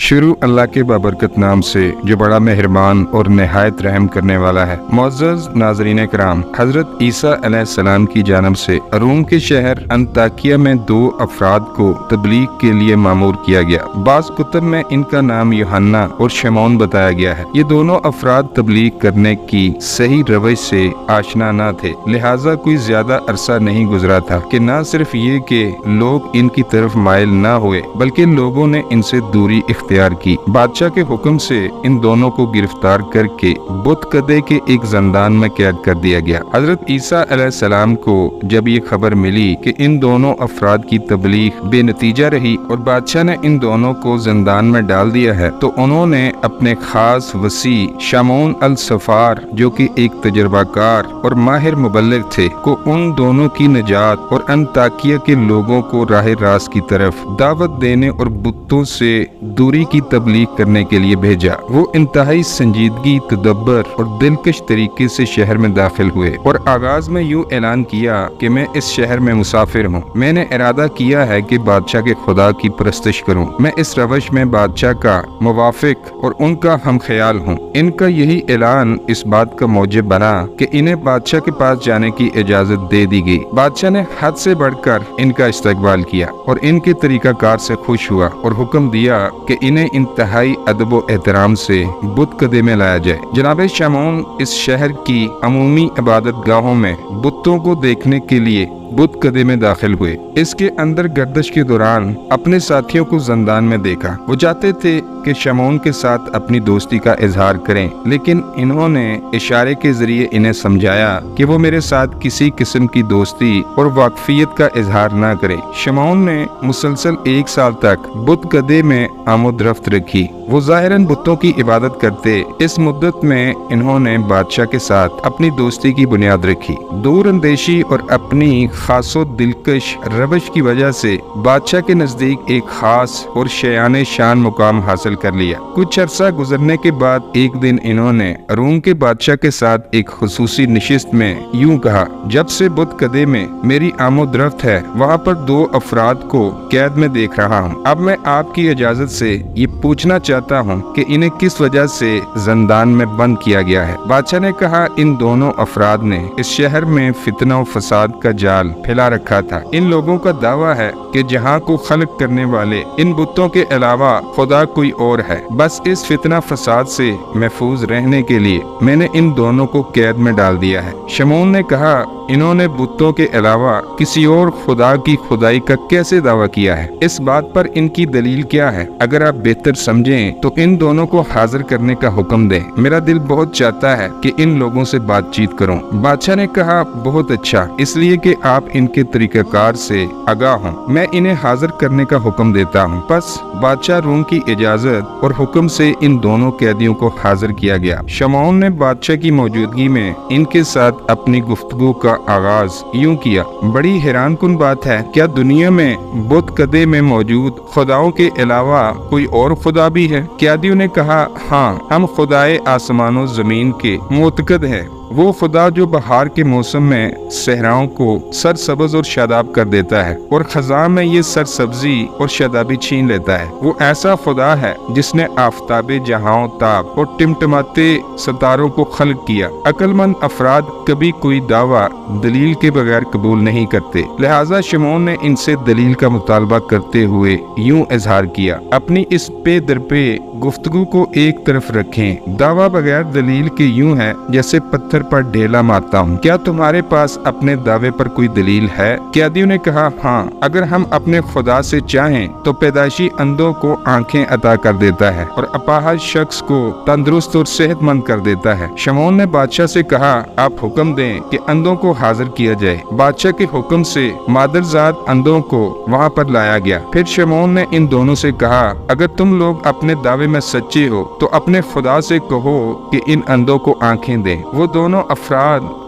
شروع اللہ کے بابرکت نام سے جو بڑا مہربان اور نہایت رحم کرنے والا ہے۔ معزز ناظرین کرام، حضرت عیسیٰ علیہ السلام کی جانب سے روم کے شہر انطاکیہ میں 2 افراد کو تبلیغ کے لیے مامور کیا گیا۔ بعض کتب میں ان کا نام یوحنا اور شمعون بتایا گیا ہے۔ یہ دونوں افراد تبلیغ کرنے کی صحیح روش سے آشنا نہ تھے، لہٰذا کوئی زیادہ عرصہ نہیں گزرا تھا کہ نہ صرف یہ کہ لوگ ان کی طرف مائل نہ ہوئے بلکہ لوگوں نے ان سے دوری اختیار کی۔ بادشاہ کے حکم سے ان دونوں کو گرفتار کر کے بت کدے کے ایک زندان میں قید کر دیا گیا۔ حضرت عیسیٰ علیہ السلام کو جب یہ خبر ملی کہ ان دونوں افراد کی تبلیغ بے نتیجہ رہی اور بادشاہ نے ان دونوں کو زندان میں ڈال دیا ہے، تو انہوں نے اپنے خاص وسیع شمعون الصفار، جو کہ ایک تجربہ کار اور ماہر مبلغ تھے، کو ان دونوں کی نجات اور انطاکیہ کے لوگوں کو راہ راست کی طرف دعوت دینے اور بتوں سے دوری کی تبلیغ کرنے کے لیے بھیجا۔ وہ انتہائی سنجیدگی، تدبر اور دلکش طریقے سے شہر میں داخل ہوئے اور آغاز میں یوں اعلان کیا کہ میں اس شہر میں مسافر ہوں۔ میں نے ارادہ کیا ہے کہ بادشاہ کے خدا کی پرستش کروں۔ میں اس روش میں بادشاہ کا موافق اور ان کا ہم خیال ہوں۔ ان کا یہی اعلان اس بات کا موجب بنا کہ انہیں بادشاہ کے پاس جانے کی اجازت دے دی گئی۔ بادشاہ نے حد سے بڑھ کر ان کا استقبال کیا اور ان کے طریقہ کار سے خوش ہوا اور حکم دیا کہ انہیں انتہائی ادب و احترام سے بت کدے میں لایا جائے۔ جناب شمعون اس شہر کی عمومی عبادت گاہوں میں بتوں کو دیکھنے کے لیے بت کدے میں داخل ہوئے۔ اس کے اندر گردش کے دوران اپنے ساتھیوں کو زندان میں دیکھا۔ وہ چاہتے تھے کہ شمعون کے ساتھ اپنی دوستی کا اظہار کریں، لیکن انہوں نے اشارے کے ذریعے انہیں سمجھایا کہ وہ میرے ساتھ کسی قسم کی دوستی اور واقفیت کا اظہار نہ کریں۔ شمعون نے مسلسل 1 سال تک بت کدے میں آمد رفت رکھی۔ وہ ظاہراً بتوں کی عبادت کرتے۔ اس مدت میں انہوں نے بادشاہ کے ساتھ اپنی دوستی کی بنیاد رکھی۔ دور اندیشی اور اپنی خاص و دلکش روش کی وجہ سے بادشاہ کے نزدیک ایک خاص اور شایان شان مقام حاصل کر لیا۔ کچھ عرصہ گزرنے کے بعد ایک دن انہوں نے روم کے بادشاہ کے ساتھ ایک خصوصی نشست میں یوں کہا: جب سے بت کدے میں میری آمد رفت ہے، وہاں پر 2 افراد کو قید میں دیکھ رہا ہوں۔ اب میں آپ کی اجازت سے یہ پوچھنا چاہتا ہوں کہ انہیں کس وجہ سے زندان میں بند کیا گیا ہے۔ بادشاہ نے کہا: ان دونوں افراد نے اس شہر میں فتنہ و فساد کا جال پھیلا رکھا تھا۔ ان لوگوں کا دعویٰ ہے کہ جہاں کو خلق کرنے والے ان بتوں کے علاوہ خدا کوئی اور ہے۔ بس اس فتنہ فساد سے محفوظ رہنے کے لیے میں نے ان دونوں کو قید میں ڈال دیا ہے۔ شمعون نے کہا: انہوں نے بتوں کے علاوہ کسی اور خدا کی خدائی کا کیسے دعویٰ کیا ہے؟ اس بات پر ان کی دلیل کیا ہے؟ اگر آپ بہتر سمجھیں تو ان دونوں کو حاضر کرنے کا حکم دیں۔ میرا دل بہت چاہتا ہے کہ ان لوگوں سے بات چیت کروں۔ بادشاہ نے کہا: بہت اچھا، اس لیے کہ آپ ان کے طریقہ کار سے آگاہ ہوں، میں انہیں حاضر کرنے کا حکم دیتا ہوں۔ پس بادشاہ روم کی اجازت اور حکم سے ان دونوں قیدیوں کو حاضر کیا گیا۔ شمعون نے بادشاہ کی موجودگی میں ان کے ساتھ اپنی گفتگو کا آغاز یوں کیا: بڑی حیران کن بات ہے، کیا دنیا میں بت کدے میں موجود خداؤں کے علاوہ کوئی اور خدا بھی ہے؟ قیدیوں نے کہا: ہاں، ہم خدائے آسمان و زمین کے معتقد ہیں، وہ خدا جو بہار کے موسم میں صحراؤں کو سرسبز اور شاداب کر دیتا ہے اور خزاں میں یہ سرسبزی اور شادابی چھین لیتا ہے۔ وہ ایسا خدا ہے جس نے آفتاب جہاں تاب اور ٹمٹماتے ستاروں کو خلق کیا۔ عقل مند افراد کبھی کوئی دعویٰ دلیل کے بغیر قبول نہیں کرتے، لہٰذا شمعون نے ان سے دلیل کا مطالبہ کرتے ہوئے یوں اظہار کیا: اپنی اس پے در پہ گفتگو کو ایک طرف رکھیں۔ دعویٰ بغیر دلیل کے یوں ہے جیسے پتھر پر ڈھیلا مارتا ہوں۔ کیا تمہارے پاس اپنے دعوے پر کوئی دلیل ہے؟ قیدیوں نے کہا: ہاں، اگر ہم اپنے خدا سے چاہیں تو پیدائشی اندھوں کو آنکھیں عطا کر دیتا ہے اور اپاہج شخص کو تندرست اور صحت مند کر دیتا ہے۔ شمعون نے بادشاہ سے کہا: آپ حکم دیں کہ اندھوں کو حاضر کیا جائے۔ بادشاہ کے حکم سے مادرزاد اندھوں کو وہاں پر لایا گیا۔ پھر شمعون نے ان دونوں سے کہا: اگر تم لوگ اپنے دعوے میں سچے ہو تو اپنے خدا سے کہو کہ ان اندھوں کو آنکھیں دیں۔ وہ دونوں افراد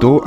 2